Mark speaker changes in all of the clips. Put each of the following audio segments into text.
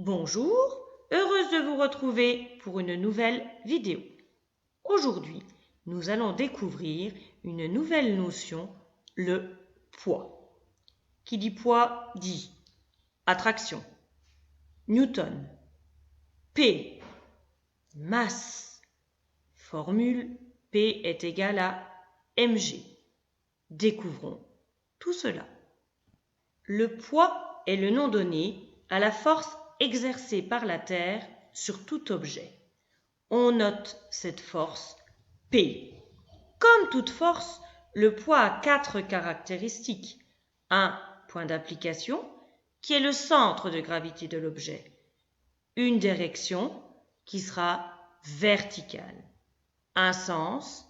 Speaker 1: Bonjour, heureuse de vous retrouver pour une nouvelle vidéo. Aujourd'hui, nous allons découvrir une nouvelle notion, le poids. Qui dit poids dit attraction, Newton, P, masse, formule P est égal à mg. Découvrons tout cela. Le poids est le nom donné à la force exercée par la Terre sur tout objet. On note cette force P. Comme toute force, le poids a 4 caractéristiques. Un point d'application, qui est le centre de gravité de l'objet. Une direction, qui sera verticale. Un sens,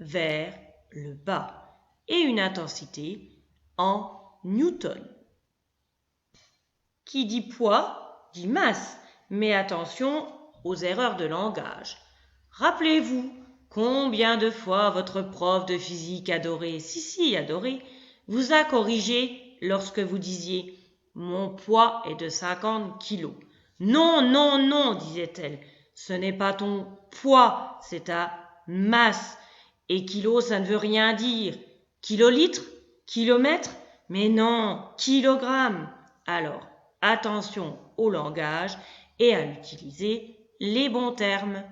Speaker 1: vers le bas. Et une intensité, en newton. Qui dit poids, dit masse, mais attention aux erreurs de langage. Rappelez-vous combien de fois votre prof de physique adoré, adoré, vous a corrigé lorsque vous disiez « Mon poids est de 50 kilos ». Non, non, non, disait-elle, ce n'est pas ton poids, c'est ta masse. Et kilo, ça ne veut rien dire. Kilolitre, kilomètre, mais non, kilogramme. Alors, attention au langage et à utiliser les bons termes.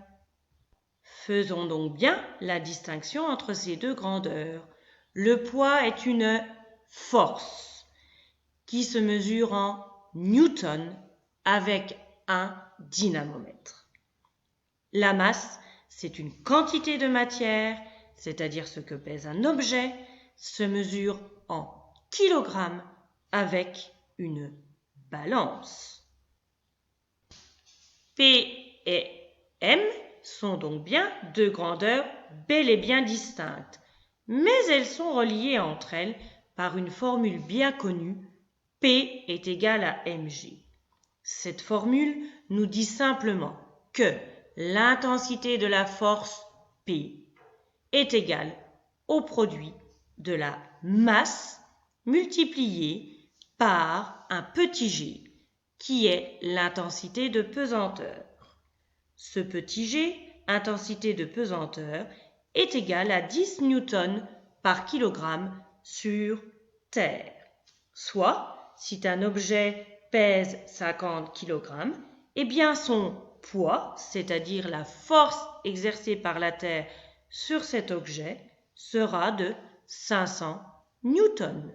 Speaker 1: Faisons donc bien la distinction entre ces deux grandeurs. Le poids est une force qui se mesure en newton avec un dynamomètre. La masse, c'est une quantité de matière, c'est-à-dire ce que pèse un objet, se mesure en kilogrammes avec une balance. P et M sont donc bien deux grandeurs bel et bien distinctes, mais elles sont reliées entre elles par une formule bien connue, P est égal à mg. Cette formule nous dit simplement que l'intensité de la force P est égale au produit de la masse multipliée par un petit g, qui est l'intensité de pesanteur. Ce petit g, intensité de pesanteur, est égal à 10 newtons par kilogramme sur Terre. Soit, si un objet pèse 50 kg, eh bien son poids, c'est-à-dire la force exercée par la Terre sur cet objet, sera de 500 newtons.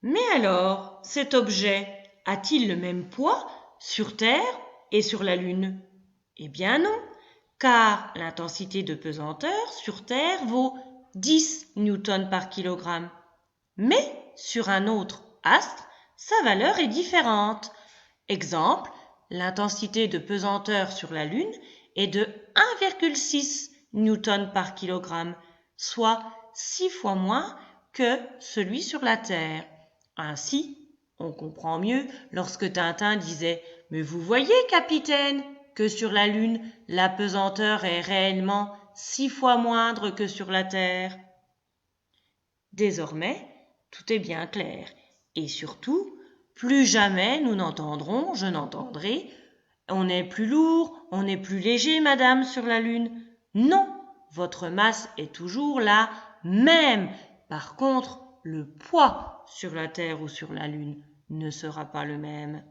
Speaker 1: Mais alors, cet objet a-t-il le même poids sur Terre et sur la Lune? Eh bien non, car l'intensité de pesanteur sur Terre vaut 10 newtons par kilogramme. Mais sur un autre astre, sa valeur est différente. Exemple, l'intensité de pesanteur sur la Lune est de 1,6 newtons par kilogramme, soit 6 fois moins que celui sur la Terre. Ainsi, on comprend mieux lorsque Tintin disait « Mais vous voyez, capitaine, que sur la Lune, la pesanteur est réellement 6 fois moindre que sur la Terre. » Désormais, tout est bien clair. Et surtout, plus jamais nous n'entendrons, je n'entendrai « On est plus lourd, on est plus léger, madame, sur la Lune. » Non, votre masse est toujours la même. Par contre, le poids sur la Terre ou sur la Lune ne sera pas le même.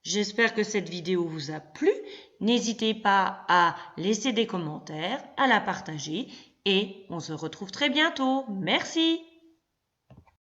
Speaker 1: J'espère que cette vidéo vous a plu. N'hésitez pas à laisser des commentaires, à la partager et on se retrouve très bientôt. Merci.